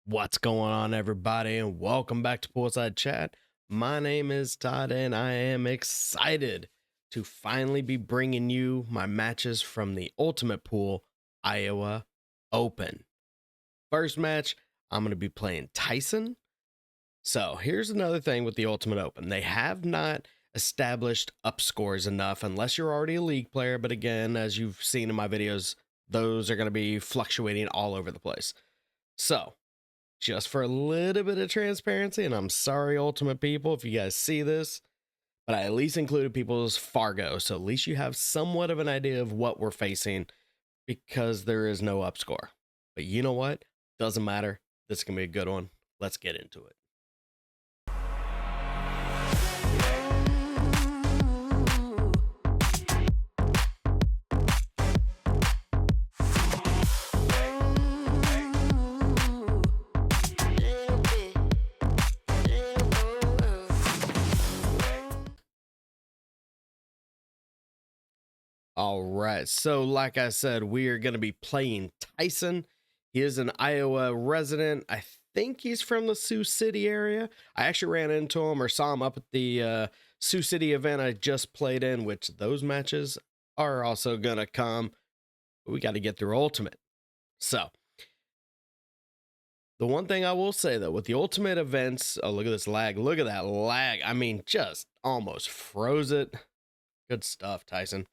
What's going on, everybody, and welcome back to Poolside Chat. My name is Todd, and I am excited to finally be bringing you my matches from the Ultimate Pool Iowa Open. First match, I'm going to be playing Tyson. So here's another thing with the Ultimate Open. They have not established up scores enough unless you're already a league player. But again, as you've seen in my videos, those are going to be fluctuating all over the place. So just for a little bit of transparency, and I'm sorry, Ultimate people, if you guys see this, but I at least included people's Fargo, so at least you have somewhat of an idea of what we're facing because there is no up score. But you know what? Doesn't matter. This is going to be a good one. Let's get into it. All right. So, like I said, we are going to be playing Tyson. He is an Iowa resident. I think he's from the Sioux City area. I actually ran into him or saw him up at the Sioux City event I just played in, which those matches are also going to come. But we got to get through Ultimate. So, the one thing I will say, though, with the Ultimate events, oh, look at this lag. Look at that lag. I mean, just almost froze it. Good stuff, Tyson.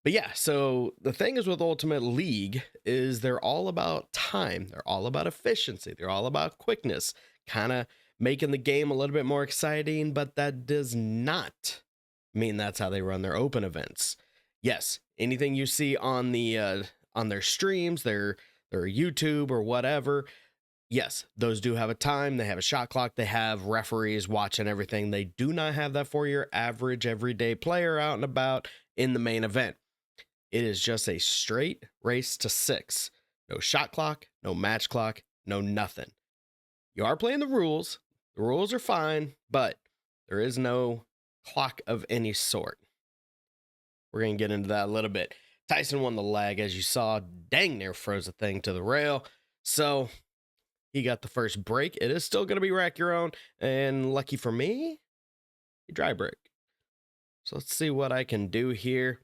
But yeah, so the thing is with Ultimate League is they're all about time. They're all about efficiency. They're all about quickness, kind of making the game a little bit more exciting, but that does not mean that's how they run their open events. Yes, anything you see on their streams, their YouTube or whatever, yes, those do have a time. They have a shot clock. They have referees watching everything. They do not have that for your average everyday player out and about in the main event. It is just a straight race to 6. No shot clock, no match clock, no nothing. You are playing the rules. The rules are fine, but there is no clock of any sort. We're going to get into that a little bit. Tyson won the lag, as you saw. Dang near froze the thing to the rail. So he got the first break. It is still going to be rack your own. And lucky for me, he dry break. So let's see what I can do here.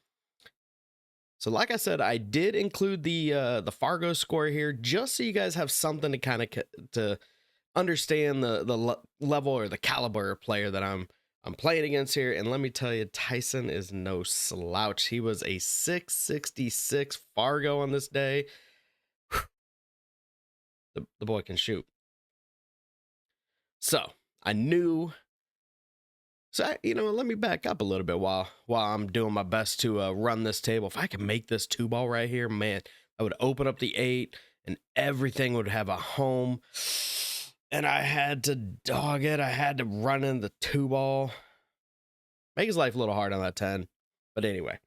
So like I said, I did include the Fargo score here just so you guys have something to kind of to understand the level or the caliber of player that I'm playing against here. And let me tell you, Tyson is no slouch. He was a 666 Fargo on this day. The boy can shoot. So I knew. So, let me back up a little bit while I'm doing my best to run this table. If I can make this 2-ball right here, man, I would open up the 8 and everything would have a home. And I had to dog it. I had to run in the 2-ball. Make his life a little hard on that 10. But anyway,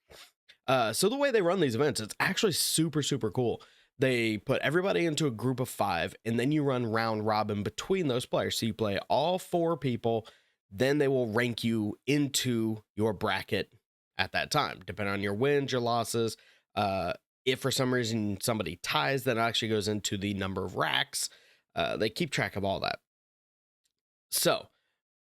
so the way they run these events, it's actually super, super cool. They put everybody into a group of 5, and then you run round robin between those players. So you play all 4 people. Then they will rank you into your bracket at that time, depending on your wins, your losses. If for some reason somebody ties, then it actually goes into the number of racks. They keep track of all that. So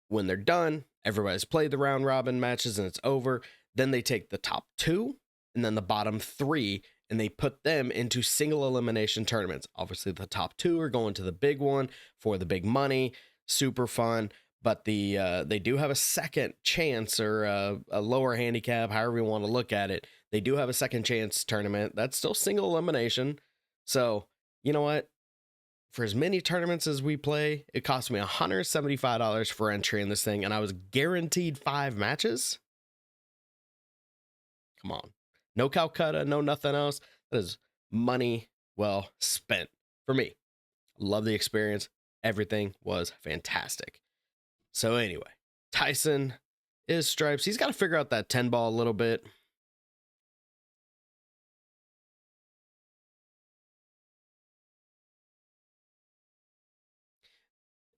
when they're done, everybody's played the round robin matches and it's over. Then they take the top 2 and then the bottom 3 and they put them into single elimination tournaments. Obviously, the top 2 are going to the big one for the big money. Super fun. But they do have a second chance or a lower handicap, however you want to look at it. They do have a second chance tournament. That's still single elimination. So, you know what? For as many tournaments as we play, it cost me $175 for entry in this thing, and I was guaranteed 5 matches. Come on. No Calcutta, no nothing else. That is money well spent for me. Love the experience. Everything was fantastic. So anyway, Tyson is stripes. He's got to figure out that 10-ball a little bit.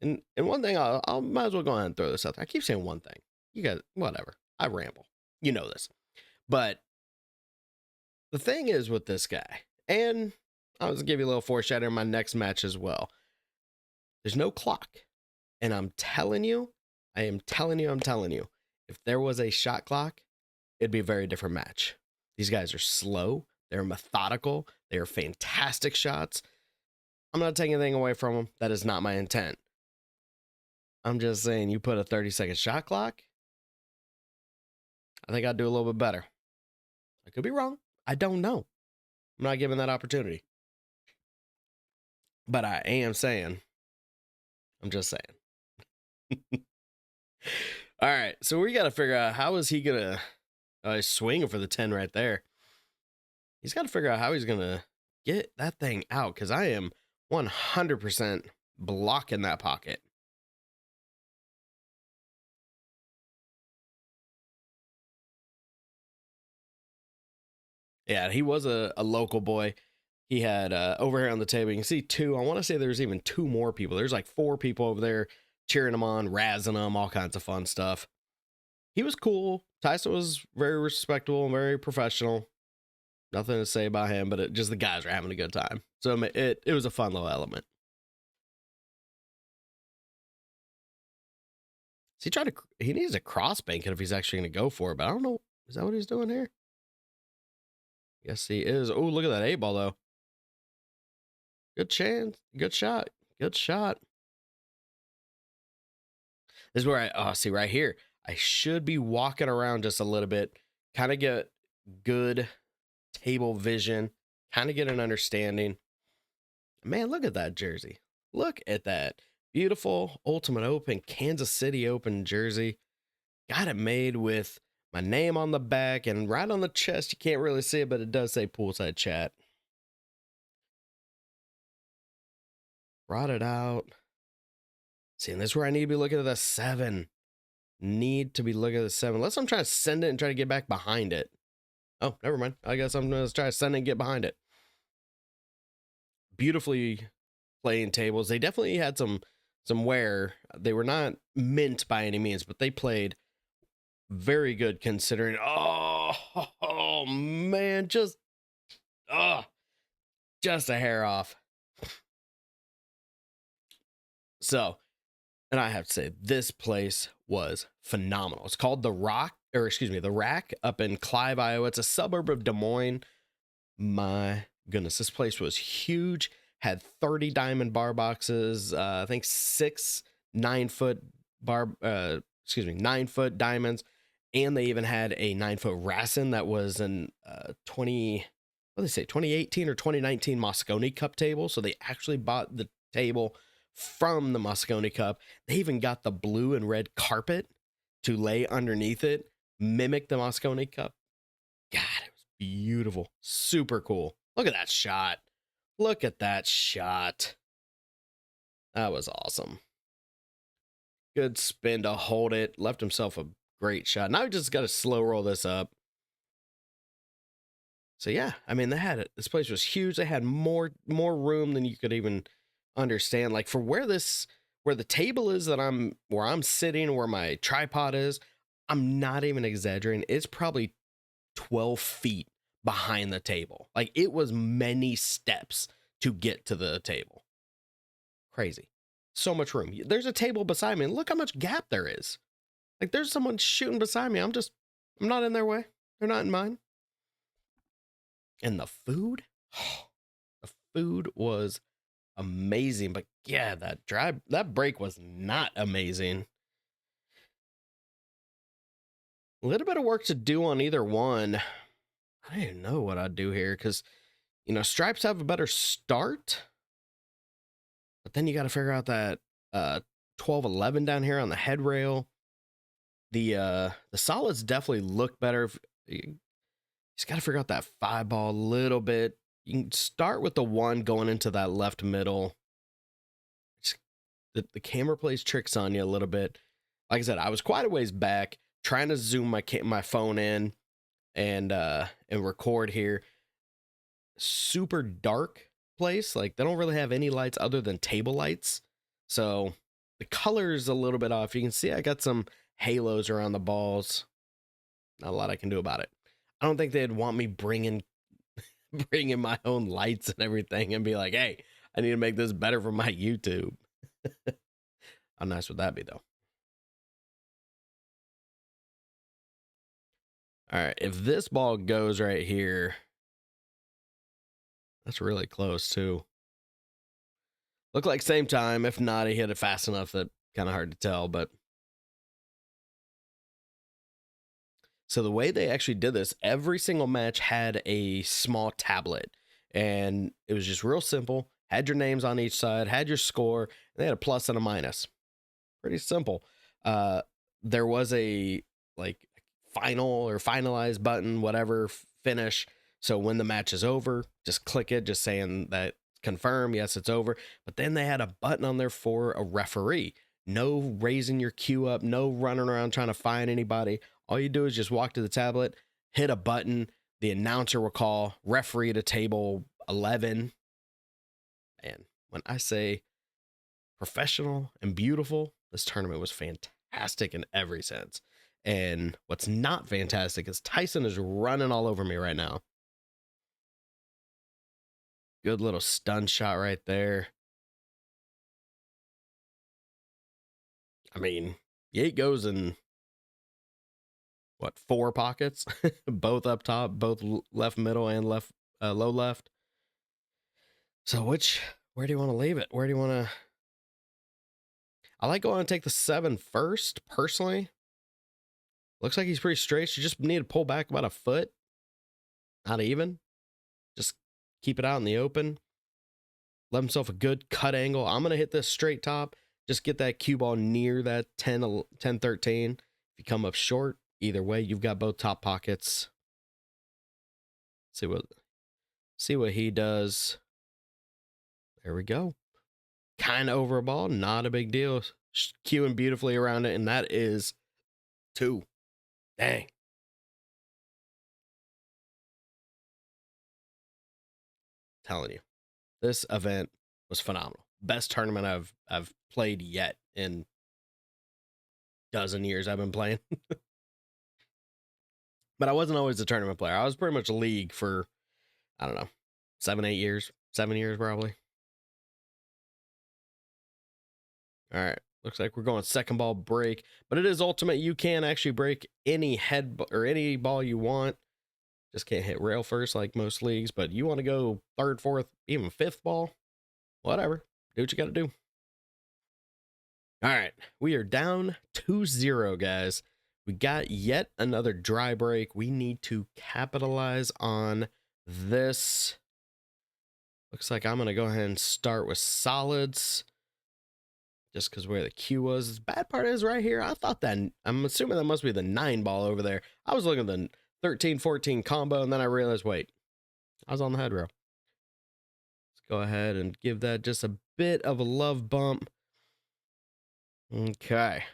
And one thing, I'll might as well go ahead and throw this out there. I keep saying one thing. You guys, whatever. I ramble. You know this. But the thing is with this guy, and I was going to give you a little foreshadowing in my next match as well. There's no clock. And I'm telling you, I'm telling you, if there was a shot clock, it'd be a very different match. These guys are slow. They're methodical. They are fantastic shots. I'm not taking anything away from them. That is not my intent. I'm just saying, you put a 30-second shot clock, I think I'd do a little bit better. I could be wrong. I don't know. I'm not given that opportunity. But I am saying, I'm just saying. All right, so we got to figure out how is he going to swing for the 10 right there. He's got to figure out how he's going to get that thing out, because I am 100% blocking that pocket. Yeah, he was a local boy. He had over here on the table, you can see two. I want to say there's even two more people. There's like 4 people over there cheering him on, razzing him, all kinds of fun stuff. He was cool. Tyson was very respectable and very professional. Nothing to say about him, but just the guys were having a good time. So it was a fun little element. So he needs a cross bank it if he's actually going to go for it, but I don't know. Is that what he's doing here? Yes, he is. Oh, look at that 8-ball, though. Good chance. Good shot. Good shot. This is where see right here. I should be walking around just a little bit, kind of get good table vision, kind of get an understanding. Man, look at that jersey. Look at that. Beautiful Ultimate Open, Kansas City Open jersey. Got it made with my name on the back and right on the chest. You can't really see it, but it does say Poolside Chat. Brought it out. See, and this is where I need to be looking at the 7. Need to be looking at the 7. Unless I'm trying to send it and try to get back behind it. Oh, never mind. I guess I'm going to try to send it and get behind it. Beautifully playing tables. They definitely had some wear. They were not mint by any means, but they played very good considering. Oh man, just a hair off. So, and I have to say, this place was phenomenal. It's called the Rack up in Clive, Iowa. It's a suburb of Des Moines. My goodness, this place was huge. Had 30 diamond bar boxes. I think 6 9-foot 9-foot diamonds, and they even had a 9-foot Racing that was an 2018 or 2019 Moscone Cup table. So they actually bought the table from the Moscone Cup. They even got the blue and red carpet to lay underneath it, mimic the Moscone Cup. God, it was beautiful. Super cool. Look at that shot. Look at that shot. That was awesome. Good spin to hold it. Left himself a great shot. Now we just got to slow roll this up. So yeah, I mean, they had it. This place was huge. They had more room than you could even understand. Like for where the table is where I'm sitting, where my tripod is, I'm not even exaggerating. It's probably 12 feet behind the table. Like it was many steps to get to the table. Crazy. So much room. There's a table beside me, and look how much gap there is. Like there's someone shooting beside me. I'm not in their way. They're not in mine. And the food, the food was amazing. But yeah, that break was not amazing. A little bit of work to do on either one. I don't even know what I'd do here because, stripes have a better start. But then you got to figure out that 12-11 down here on the head rail. The solids definitely look better. You just got to figure out that 5-ball a little bit. You can start with the 1 going into that left middle. The camera plays tricks on you a little bit. Like I said, I was quite a ways back trying to zoom my phone in and record here. Super dark place. Like they don't really have any lights other than table lights. So the color's a little bit off. You can see I got some halos around the balls. Not a lot I can do about it. I don't think they'd want me bringing my own lights and everything and be like, hey, I need to make this better for my YouTube. How nice would that be, though? All right, if this ball goes right here, that's really close too. Look like same time. If not, he hit it fast enough that kind of hard to tell. But so the way they actually did this, every single match had a small tablet, and it was just real simple. Had your names on each side, had your score, and they had a plus and a minus. Pretty simple. Uh, there was a like final or finalize button, whatever, finish. So when the match is over, just click it, just saying that confirm, yes, it's over. But then they had a button on there for a referee. No raising your queue up, no running around trying to find anybody. All you do is just walk to the tablet, hit a button, the announcer will call referee to table 11. And when I say professional and beautiful, this tournament was fantastic in every sense. And what's not fantastic is Tyson is running all over me right now. Good little stun shot right there. I mean, Yate goes in what, 4 pockets, both up top, both left middle and left low left. So where do you want to leave it? Where do you want to? I like going and take the 7 first, personally. Looks like he's pretty straight. You just need to pull back about a foot. Not even. Just keep it out in the open. Let himself a good cut angle. I'm going to hit this straight top. Just get that cue ball near that 10, 13. If you come up short, either way, you've got both top pockets. See what he does. There we go. Kind of over a ball. Not a big deal. Cueing beautifully around it. And that is 2. Dang. Telling you, this event was phenomenal. Best tournament I've played yet in dozen years I've been playing. But I wasn't always a tournament player. I was pretty much a league for, I don't know, 7, 8 years. 7 years probably. All right. Looks like we're going second ball break, but it is ultimate. You can actually break any head or any ball you want. Just can't hit rail first like most leagues, but you want to go third, fourth, even fifth ball, whatever. Do what you got to do. All right. We are down 2-0, guys. We got yet another dry break. We need to capitalize on this. Looks like I'm going to go ahead and start with solids. Just because where the queue was. The bad part is right here. I thought that, I'm assuming that must be the 9 ball over there. I was looking at the 13, 14 combo, and then I realized, wait, I was on the head row. Let's go ahead and give that just a bit of a love bump. Okay.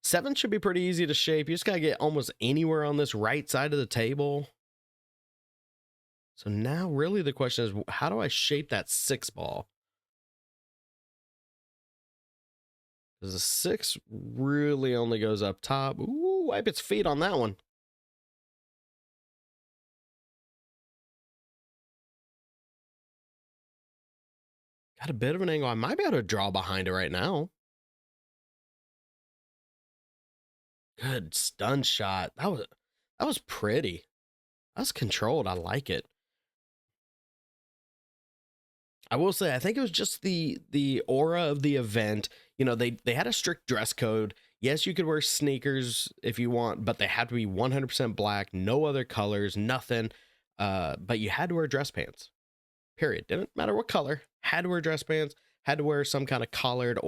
7 should be pretty easy to shape. You just got to get almost anywhere on this right side of the table. So now really the question is, how do I shape that 6 ball? Because the 6 really only goes up top. Ooh, wipe its feet on that one. Got a bit of an angle. I might be able to draw behind it right now. Good stun shot. That was pretty. That was controlled. I like it. I will say, I think it was just the aura of the event. You know, they had a strict dress code. Yes, you could wear sneakers if you want, but they had to be 100% black, no other colors, nothing. But you had to wear dress pants. Period. Didn't matter what color. Had to wear dress pants. Had to wear some kind of collared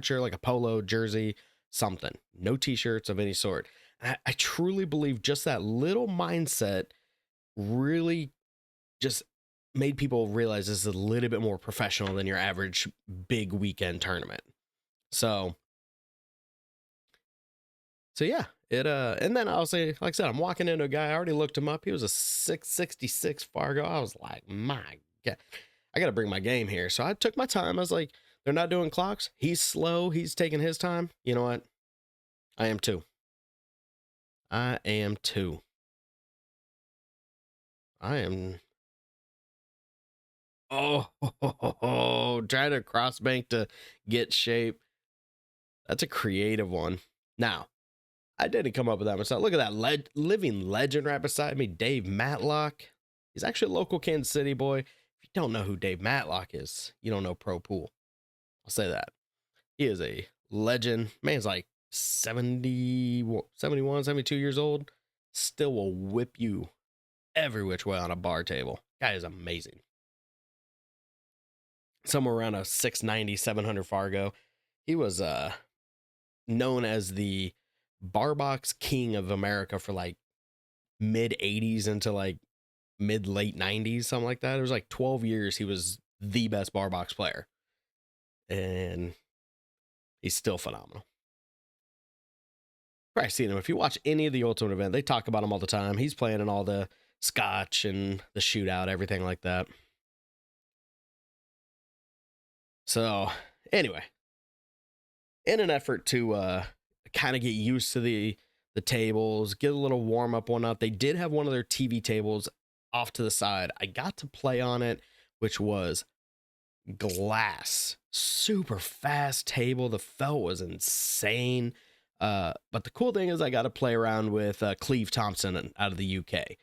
shirt, like a polo jersey, something. No t-shirts of any sort. I truly believe just that little mindset really just made people realize this is a little bit more professional than your average big weekend tournament. So yeah, and then I'll say, like I said, I'm walking into a guy. I already looked him up. He was a 666 Fargo. I was like, my God, I got to bring my game here. So I took my time. I was like, they're not doing clocks. He's slow. He's taking his time. You know what? I am too. I am too. I am. Oh, trying to cross bank to get shape. That's a creative one. Now, I didn't come up with that myself. Look at that living legend right beside me, Dave Matlock. He's actually a local Kansas City boy. If you don't know who Dave Matlock is, you don't know pro pool. I'll say that. He is a legend. Man's like 70, 71, 72 years old. Still will whip you every which way on a bar table. Guy is amazing. Somewhere around a 690, 700 Fargo. He was known as the bar box king of America for like mid 80s into like mid late 90s, something like that. It was like 12 years he was the best bar box player. And he's still phenomenal. Probably seen him. If you watch any of the Ultimate event, they talk about him all the time. He's playing in all the scotch and the shootout, everything like that. So, anyway, in an effort to kind of get used to the tables, get a little warm up, whatnot, they did have one of their TV tables off to the side. I got to play on it, which was glass, super fast table. The felt was insane. But the cool thing is I got to play around with Cleve Thompson out of the UK.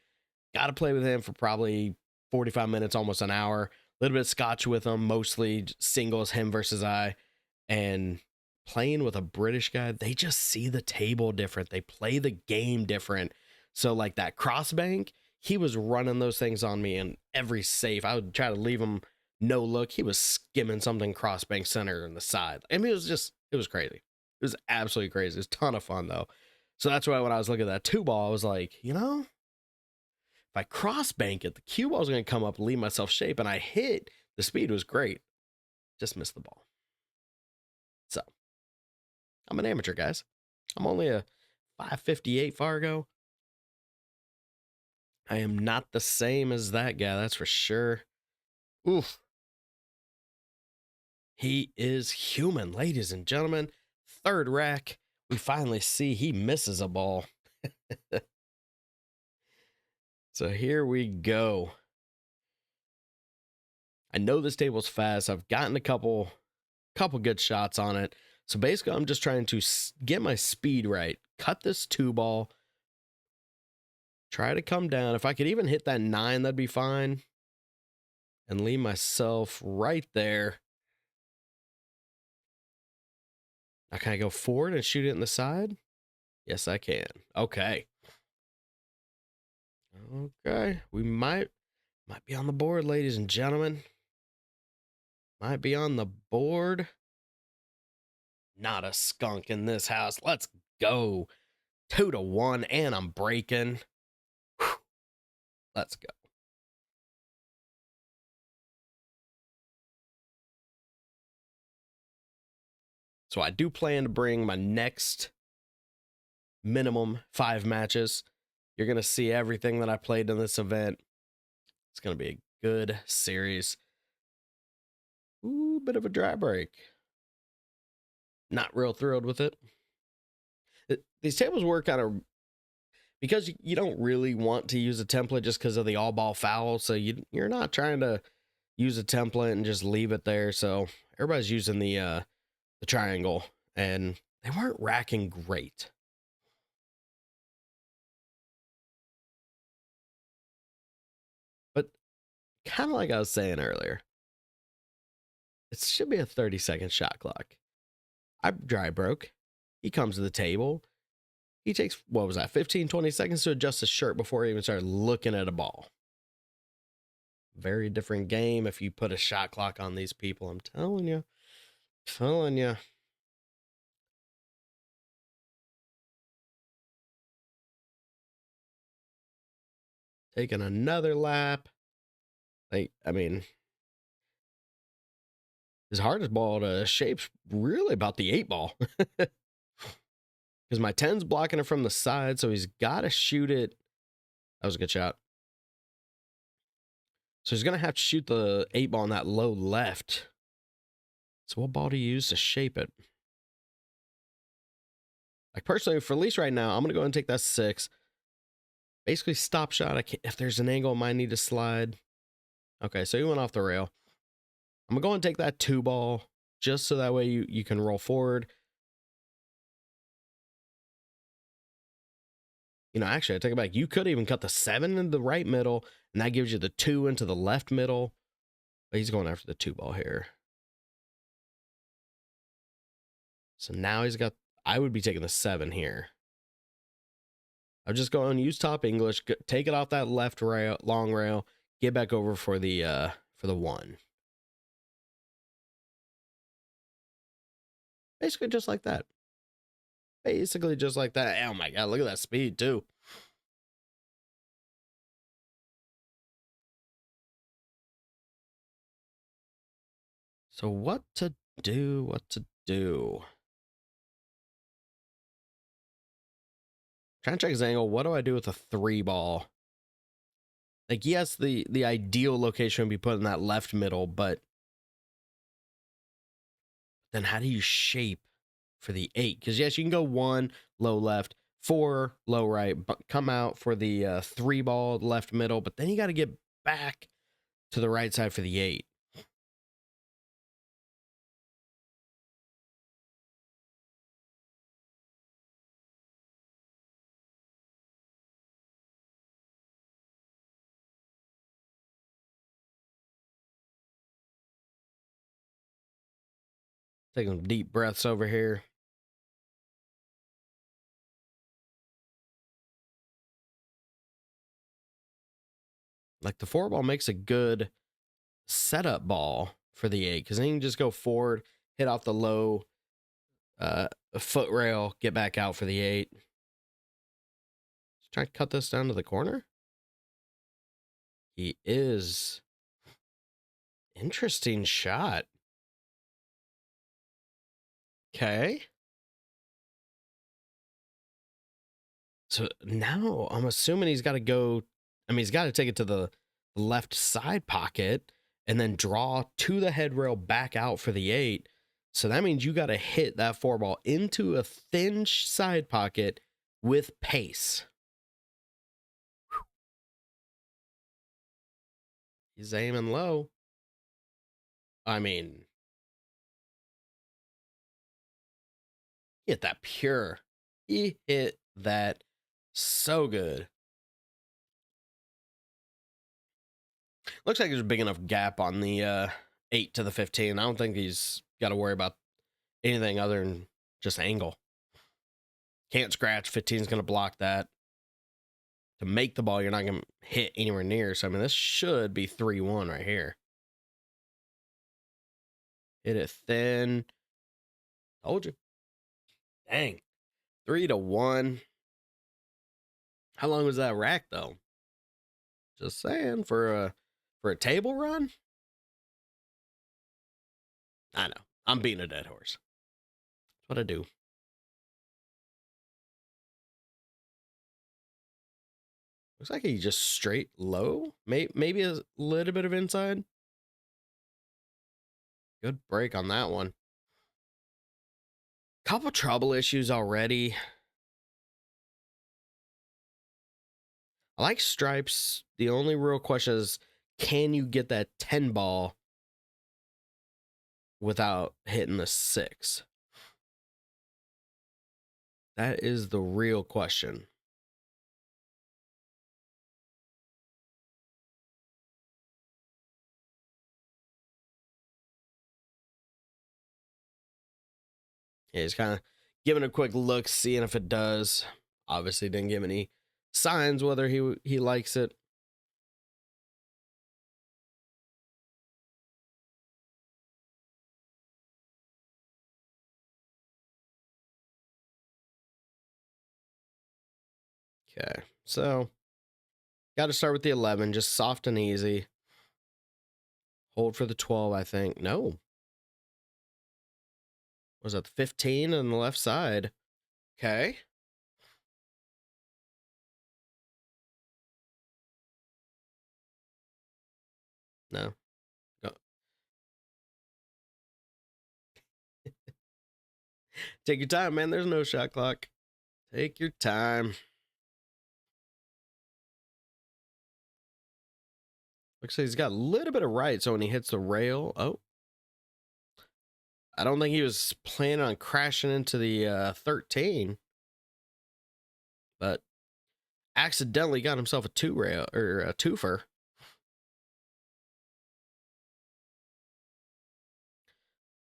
Got to play with him for probably 45 minutes, almost an hour. A little bit of scotch with him, mostly singles, him versus I. And playing with a British guy, they just see the table different. They play the game different. So like that cross bank, he was running those things on me in every safe. I would try to leave him no look. He was skimming something cross bank center in the side. I mean, it was crazy. It was absolutely crazy. It was a ton of fun though. So that's why when I was looking at that two ball, I was like, if I cross bank it, the cue ball is going to come up and leave myself shape. And I hit. The speed was great. Just missed the ball. So I'm an amateur, guys. I'm only a 558 Fargo. I am not the same as that guy, that's for sure. Oof. He is human, ladies and gentlemen. Third rack. We finally see he misses a ball. So here we go. I know this table's fast. I've gotten a couple good shots on it. So basically, I'm just trying to get my speed right. Cut this two ball. Try to come down. If I could even hit that 9, that'd be fine. And leave myself right there. Now, can I go forward and shoot it in the side? Yes, I can. Okay. Okay. We might be on the board, ladies and gentlemen. Might be on the board. Not a skunk in this house. Let's go. 2-1, and I'm breaking. Whew. Let's go. So I do plan to bring my next minimum 5 matches. You're going to see everything that I played in this event. It's going to be a good series. Ooh, bit of a dry break. Not real thrilled with it. These tables work kind of because you don't really want to use a template just because of the all ball foul. So you're not trying to use a template and just leave it there. So everybody's using the triangle, and they weren't racking great. But kind of like I was saying earlier, it should be a 30-second shot clock. I dry broke. He comes to the table. He takes, 15, 20 seconds to adjust his shirt before he even started looking at a ball. Very different game if you put a shot clock on these people. I'm telling you. Taking another lap. His hardest ball to shape's really about the 8 ball. Because my 10's blocking it from the side, so he's got to shoot it. That was a good shot. So he's going to have to shoot the 8 ball on that low left. So what ball do you use to shape it? Like personally, for at least right now, I'm going to go ahead and take that 6. Basically, stop shot. If there's an angle, I might need to slide. Okay, so you went off the rail. I'm going to go and take that 2 ball just so that way you can roll forward. You know, actually, I take it back. You could even cut the 7 into the right middle, and that gives you the 2 into the left middle. But he's going after the 2 ball here. So now he's got, I would be taking the 7 here. I'm just going to use top English, take it off that left rail, long rail, get back over for the 1. Basically just like that. Basically just like that. Oh my God, look at that speed too. So what to do, Trying to check his angle. What do I do with a 3 ball? Like, yes, the ideal location would be put in that left middle, but then how do you shape for the 8? Because yes, you can go 1 low left, 4 low right, but come out for the 3 ball left middle, but then you got to get back to the right side for the 8. Taking some deep breaths over here. Like the 4 ball makes a good setup ball for the 8 because then you can just go forward, hit off the low foot rail, get back out for the 8. Let's try to cut this down to the corner. He is. Interesting shot. Okay. So now I'm assuming he's got to go. I mean, he's got to take it to the left side pocket and then draw to the head rail back out for the 8. So that means you got to hit that 4 ball into a thin side pocket with pace. He's aiming low. I mean, hit that pure. He hit that so good. Looks like there's a big enough gap on the 8 to the 15. I don't think he's got to worry about anything other than just angle. Can't scratch. 15 is going to block that. To make the ball, you're not going to hit anywhere near. So, I mean, this should be 3-1 right here. Hit it thin. Told you. Dang. 3-1. How long was that rack, though? Just saying, for a table run? I know. I'm beating a dead horse. That's what I do. Looks like he just straight low. Maybe a little bit of inside. Good break on that one. Couple trouble issues already. I like stripes. The only real question is, can you get that 10 ball without hitting the 6? That is the real question. Yeah, he's kind of giving a quick look, seeing if it does. Obviously didn't give any signs whether he likes it. Okay, so got to start with the 11, just soft and easy. Hold for the 12, I think. No. Was that the 15 on the left side? Okay. No. Go. Take your time, man. There's no shot clock. Take your time. Looks like he's got a little bit of right. So when he hits the rail, oh, I don't think he was planning on crashing into the 13, but accidentally got himself a two rail or a twofer.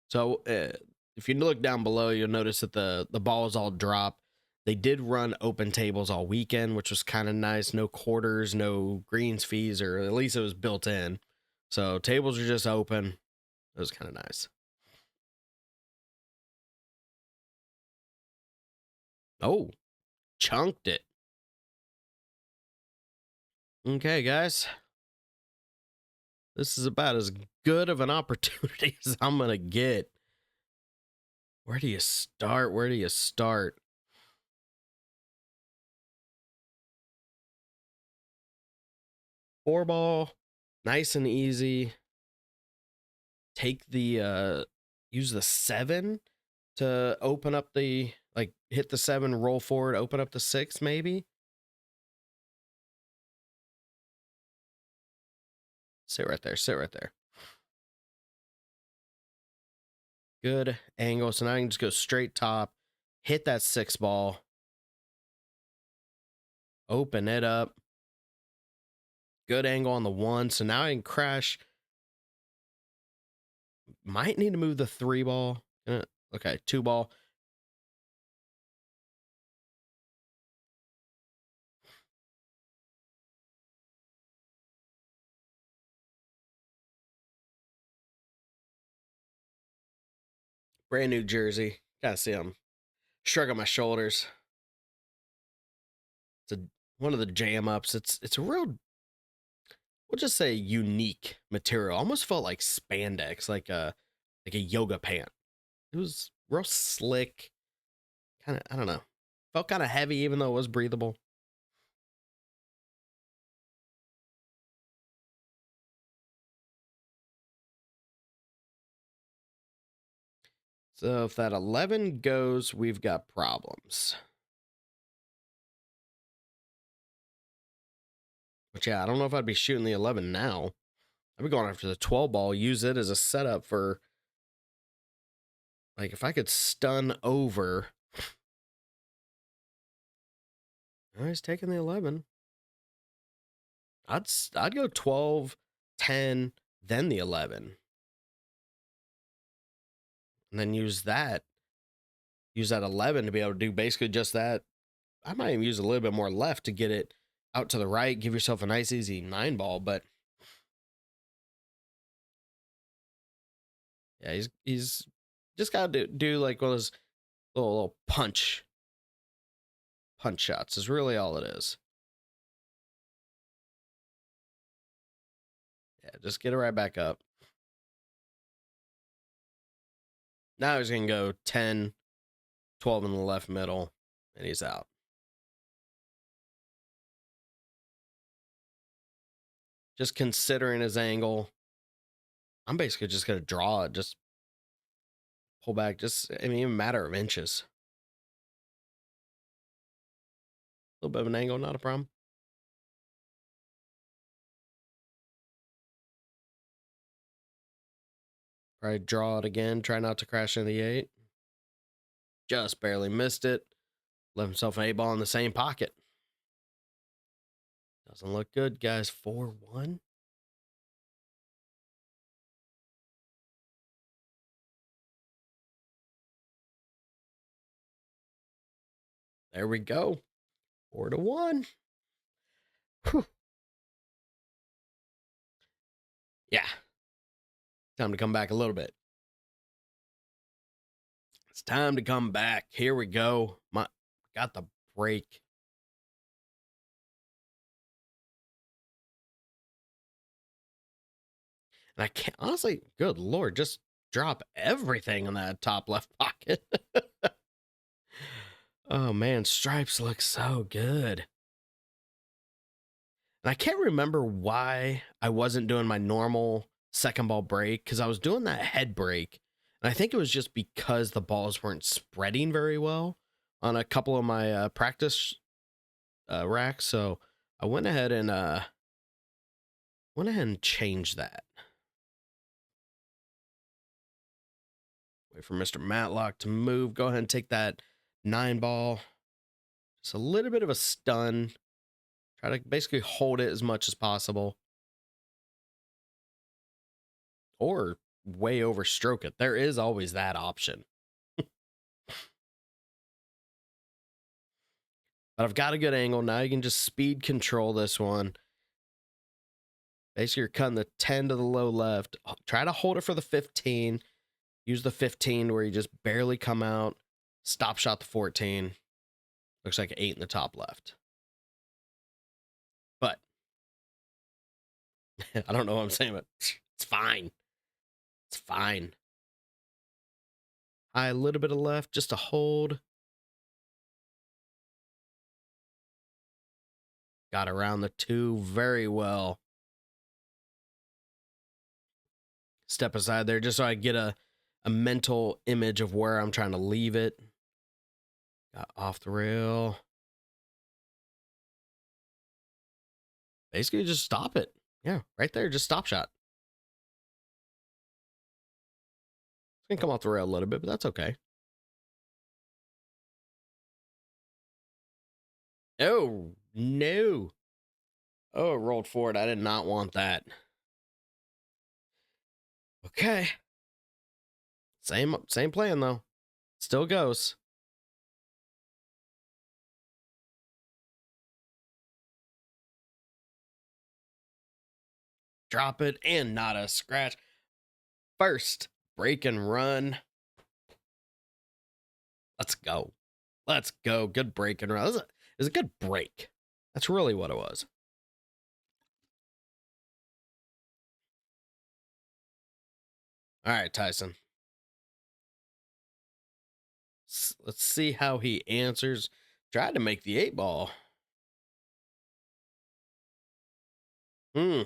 So if you look down below, you'll notice that the balls all drop. They did run open tables all weekend, which was kind of nice. No quarters, no greens fees, or at least it was built in. So tables are just open. It was kind of nice. Oh, chunked it. Okay, guys. This is about as good of an opportunity as I'm going to get. Where do you start? Where do you start? Four ball, nice and easy. Take the use the 7 to open up the, like, hit the 7, roll forward, open up the 6 maybe. Sit right there, sit right there. Good angle. So now I can just go straight top, hit that 6 ball, open it up. Good angle on the 1. So now I can crash. Might need to move the 3 ball. Okay, 2 ball. Brand new jersey. Gotta see him. Shrug on my shoulders. It's one of the jam ups. It's a real, we'll just say, unique material. Almost felt like spandex, like a yoga pant. It was real slick. Kind of, I don't know. Felt kind of heavy, even though it was breathable. So if that 11 goes, we've got problems. But yeah, I don't know if I'd be shooting the 11 now. I'd be going after the 12 ball, use it as a setup for, like, if I could stun over. Oh, he's taking the 11. I'd go 12, 10, then the 11. And then use that 11 to be able to do basically just that. I might even use a little bit more left to get it out to the right, give yourself a nice easy 9 ball, but yeah, he's just got to do like one of those little punch shots is really all it is. Yeah, just get it right back up. Now he's going to go 10, 12 in the left middle, and he's out. Just considering his angle, I'm basically just going to draw it, just pull back, just, I mean, even a matter of inches. A little bit of an angle, not a problem. Probably draw it again, try not to crash into the 8. Just barely missed it. Left himself an 8 ball in the same pocket. Doesn't look good, guys. 4-1. There we go. 4-1. Whew. Yeah. Time to come back a little bit. It's time to come back. Here we go. Got the break. And I can't, honestly, good Lord, just drop everything in that top left pocket. Oh man, stripes look so good. And I can't remember why I wasn't doing my normal second ball break, because I was doing that head break. And I think it was just because the balls weren't spreading very well on a couple of my practice racks. So I went ahead and went ahead and changed that. Wait for Mr. Matlock to move. Go ahead and take that 9 ball. Just a little bit of a stun. Try to basically hold it as much as possible. Or way overstroke it. There is always that option. But I've got a good angle. Now you can just speed control this one. Basically, you're cutting the 10 to the low left. Try to hold it for the 15. Use the 15 where you just barely come out. Stop shot the 14. Looks like 8 in the top left. But I don't know what I'm saying, but it's fine. It's fine. High, a little bit of left, just to hold. Got around the 2 very well. Step aside there just so I get a mental image of where I'm trying to leave it. Got off the rail. Basically, just stop it. Yeah, right there, just stop shot. It's going to come off the rail a little bit, but that's okay. Oh, no. Oh, it rolled forward. I did not want that. Okay. Same plan, though. Still goes. Drop it, and not a scratch. First, break and run. Let's go. Let's go. Good break and run. It was a good break. That's really what it was. All right, Tyson. Let's see how he answers. Tried to make the 8 ball. I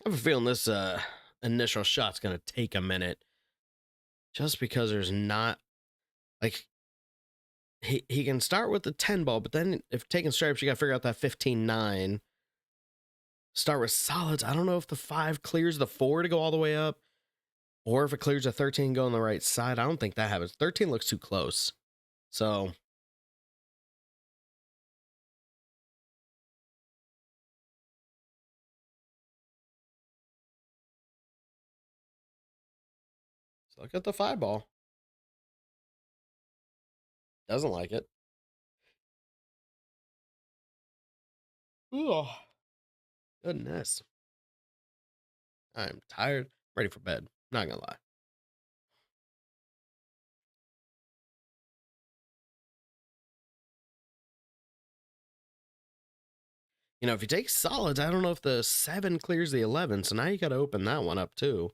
have a feeling this initial shot's going to take a minute. Just because there's not, like, he can start with the 10 ball, but then if taking stripes, you got to figure out that 15-9. Start with solids. I don't know if the 5 clears the 4 to go all the way up, or if it clears a 13 go on the right side. I don't think that happens. 13 looks too close. So look at the 5 ball. Doesn't like it. Oh, goodness. I'm tired. Ready for bed. Not gonna lie. You know, if you take solids, I don't know if the 7 clears the 11, so now you got to open that one up too.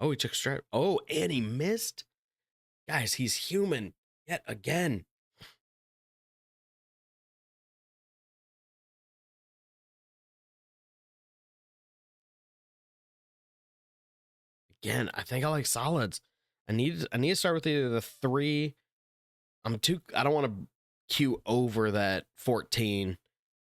Oh, he took stripe. Oh, and he missed. Guys, he's human yet again. Again, I think I like solids. I need to start with either the 3. I don't want to queue over that 14,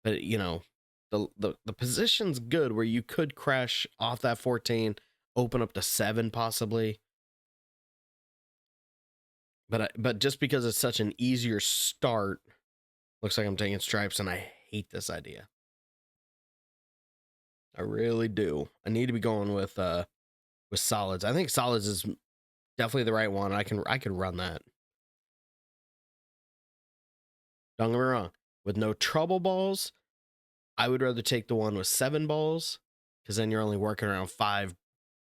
but you know, the position's good where you could crash off that 14, open up to 7 possibly. But just because it's such an easier start, looks like I'm taking stripes, and I hate this idea. I really do. I need to be going with solids. I think solids is definitely the right one. I could run that. Don't get me wrong. With no trouble balls, I would rather take the one with 7 balls, because then you're only working around 5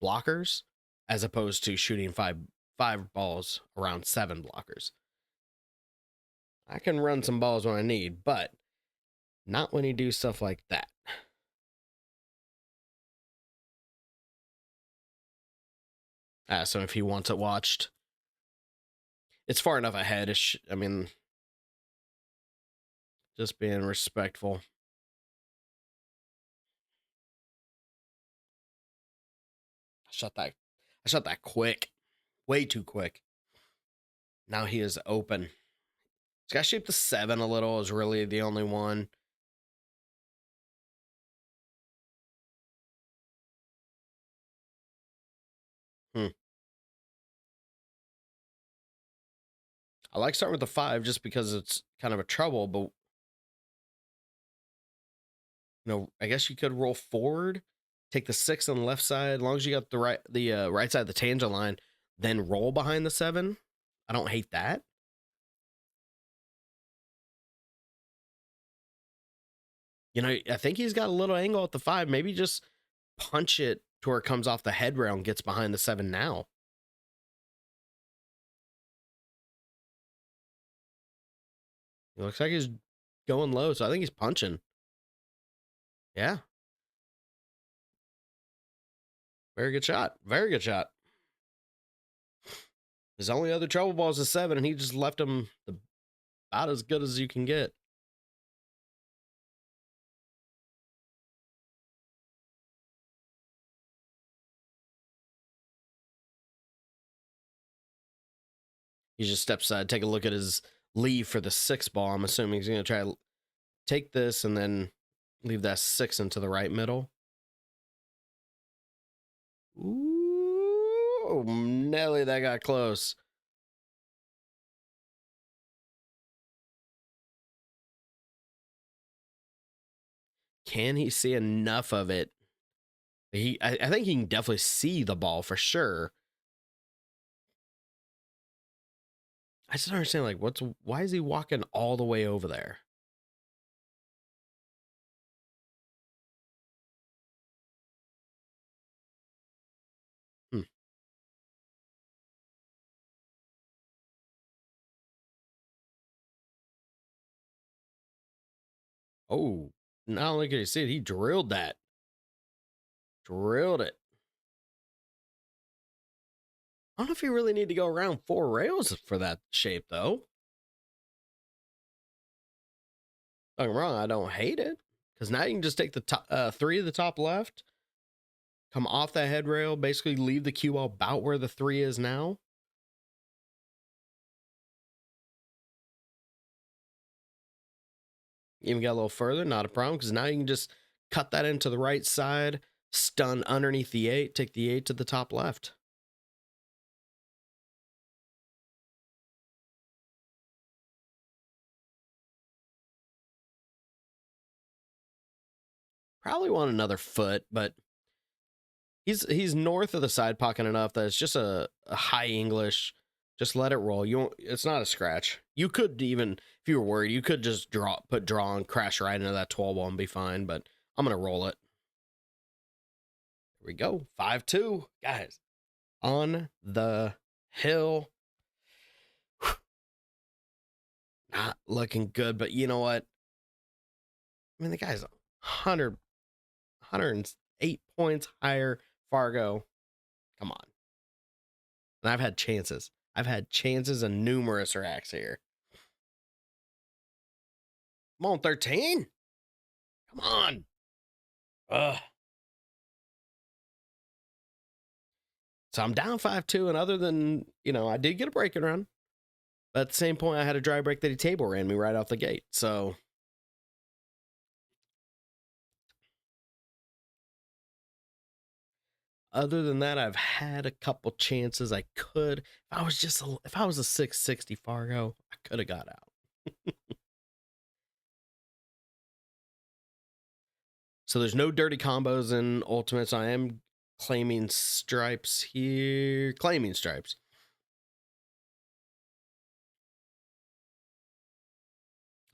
blockers, as opposed to shooting five balls around 7 blockers. I can run some balls when I need, but not when you do stuff like that. So if he wants it watched, it's far enough ahead. I mean, just being respectful. shot that. I shot that quick, way too quick. Now he is open. He's got to shape the 7 a little. Is really the only one. I like starting with the 5 just because it's kind of a trouble, but I guess you could roll forward, take the 6 on the left side, as long as you got the right side of the tangent line, then roll behind the 7. I don't hate that. I think he's got a little angle at the 5. Maybe just punch it to where it comes off the head rail and gets behind the 7 now. It looks like he's going low, so I think he's punching. Yeah. Very good shot. Very good shot. His only other trouble ball is a 7, and he just left him about as good as you can get. He just steps aside, take a look at his leave for the 6 ball. I'm assuming he's going to try to take this and then leave that 6 into the right middle. Ooh, Nelly, that got close. Can he see enough of it? I think he can definitely see the ball for sure. I just don't understand, like, why is he walking all the way over there? Oh, not only could he see it, he drilled that. Drilled it. I don't know if you really need to go around 4 rails for that shape, though. Don't get me wrong, I don't hate it. Because now you can just take the top, 3 of the top left, come off that head rail, basically leave the cue ball about where the 3 is now. Even got a little further, not a problem, because now you can just cut that into the right side, stun underneath the 8, take the 8 to the top left. Probably want another foot, but he's north of the side pocket enough that it's just a high English. Just let it roll. It's not a scratch. You could even, if you were worried, you could just put draw and crash right into that 12 ball and be fine, but I'm gonna roll it. Here we go. 5-2. Guys. On the hill. Not looking good, but you know what? I mean, the guy's 108 points higher. Fargo. Come on. And I've had chances. I've had chances and numerous racks here. Come on, 13. Come on. Ugh. So I'm down 5-2, and other than, I did get a breaking run. But at the same point, I had a dry break that he table ran me right off the gate. So other than that, I've had a couple chances. I could, if I was a 660 Fargo, I could have got out. So there's no dirty combos in Ultimate. So I am claiming stripes here. Claiming stripes.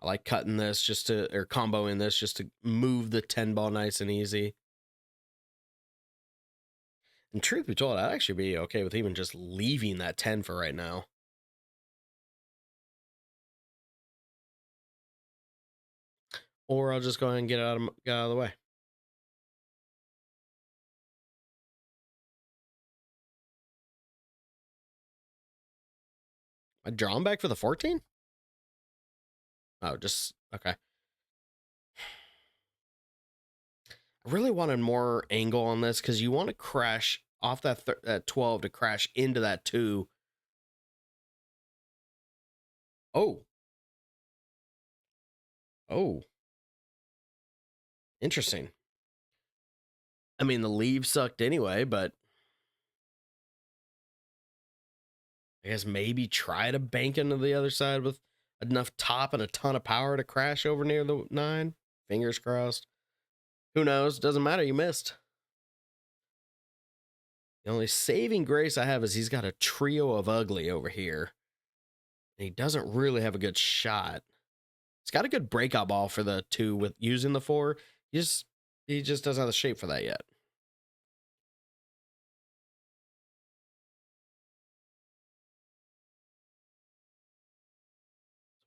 I like cutting this or comboing this just to move the 10 ball nice and easy. And truth be told, I'd actually be okay with even just leaving that 10 for right now. Or I'll just go ahead and get out of the way. I draw him back for the 14? Oh, just, okay. I really wanted more angle on this because you want to crash off that 12 to crash into that 2. Oh. Oh. Interesting. I mean, the leave sucked anyway, but I guess maybe try to bank into the other side with enough top and a ton of power to crash over near the 9. Fingers crossed. Who knows? Doesn't matter. You missed. The only saving grace I have is he's got a trio of ugly over here. And he doesn't really have a good shot. He's got a good breakout ball for the 2 with using the 4. He just doesn't have the shape for that yet.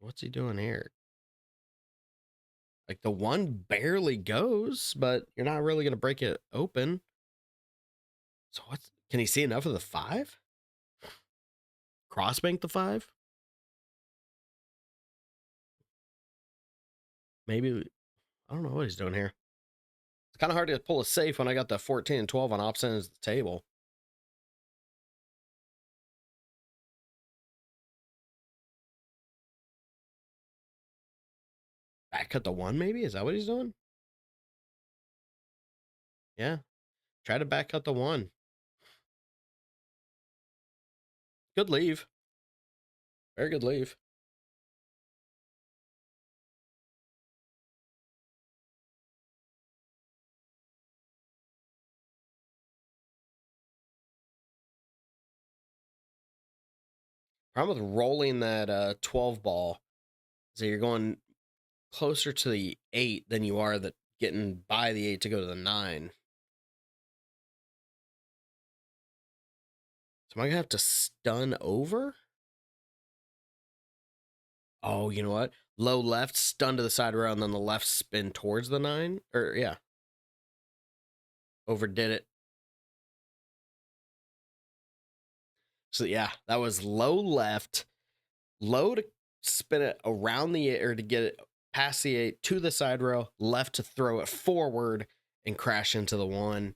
What's he doing here? Like the 1 barely goes, but you're not really going to break it open. So can he see enough of the 5? Crossbank the 5? Maybe, I don't know what he's doing here. It's kind of hard to pull a safe when I got the 14 and 12 on opposite ends of the table. Back cut the 1 maybe? Is that what he's doing? Yeah. Try to back cut the 1. Good leave. Very good leave. Problem with rolling that 12 ball is that you're going closer to the 8 than you are getting by the 8 to go to the 9. So am I gonna have to stun over? Oh, you know what? Low left, stun to the side rail, and then the left spin towards the 9. Or yeah. Overdid it. So yeah, that was low left, low to spin it around the 8 or to get it past the 8 to the side rail, left to throw it forward and crash into the 1.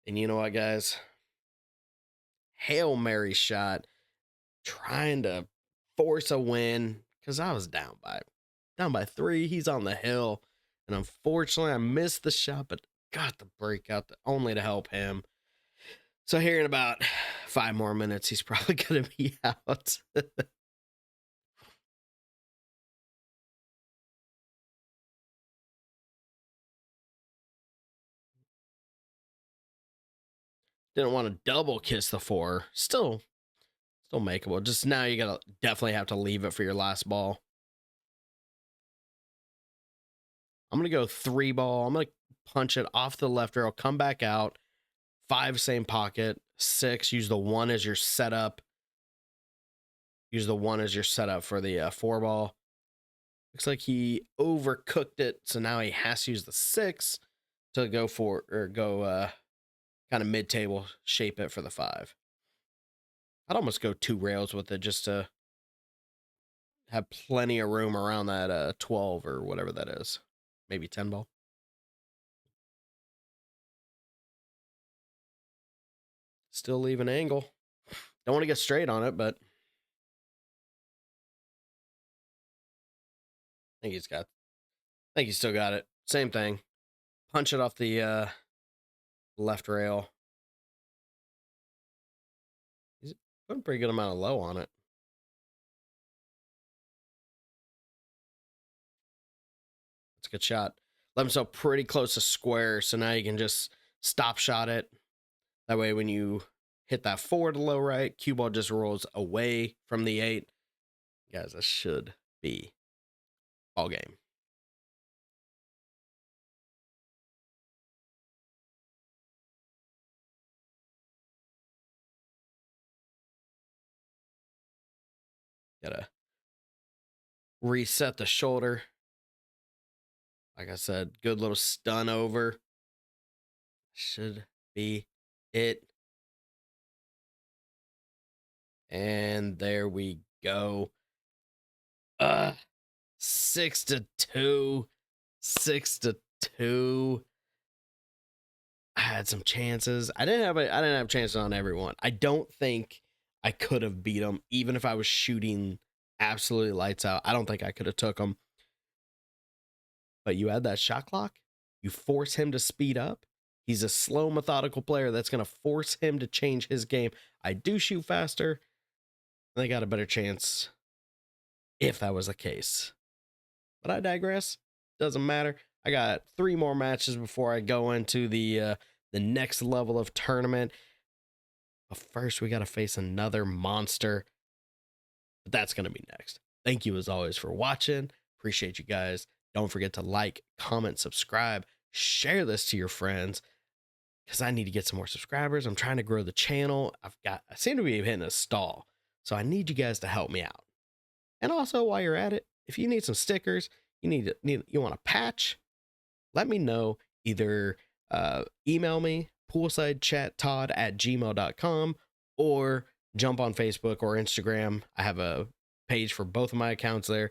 And you know what, guys? Hail Mary shot, trying to force a win because I was down by 3. He's on the hill, and unfortunately, I missed the shot, but got the breakout only to help him. So here in about 5 more minutes, he's probably gonna be out. Didn't want to double kiss the 4. Still makeable. Just now you gotta definitely have to leave it for your last ball. I'm gonna go 3 ball. I'm gonna punch it off the left rail, come back out. 5, same pocket. 6, use the 1 as your setup. Use the 1 as your setup for the 4 ball. Looks like he overcooked it, so now he has to use the 6 to go kind of mid-table, shape it for the 5. I'd almost go 2 rails with it just to have plenty of room around that 12 or whatever that is. Maybe 10 ball. Still leave an angle. Don't want to get straight on it, but I think he's still got it. Same thing. Punch it off the left rail. He's putting a pretty good amount of low on it. It's a good shot. Let himself pretty close to square, so now you can just stop shot it. That way when you hit that 4 to low right, cue ball just rolls away from the 8. Guys, that should be all game. Gotta reset the shoulder. Like I said, good little stun over. Should be it. And there we go. 6-2. 6-2. I had some chances. I didn't have chances on everyone. I don't think I could have beat him, even if I was shooting absolutely lights out. I don't think I could have took him. But you add that shot clock, you force him to speed up. He's a slow, methodical player that's going to force him to change his game. I do shoot faster. They got a better chance if that was the case. But I digress. Doesn't matter. I got 3 more matches before I go into the next level of tournament. But first, we got to face another monster. But that's going to be next. Thank you as always for watching. Appreciate you guys. Don't forget to like, comment, subscribe, share this to your friends because I need to get some more subscribers. I'm trying to grow the channel. I seem to be hitting a stall. So I need you guys to help me out. And also, while you're at it, if you need some stickers, you want a patch, let me know. Either email me, poolsidechattodd@gmail.com, or jump on Facebook or Instagram. I have a page for both of my accounts there.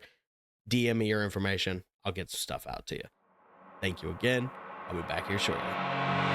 DM me your information. I'll get some stuff out to you. Thank you again. I'll be back here shortly.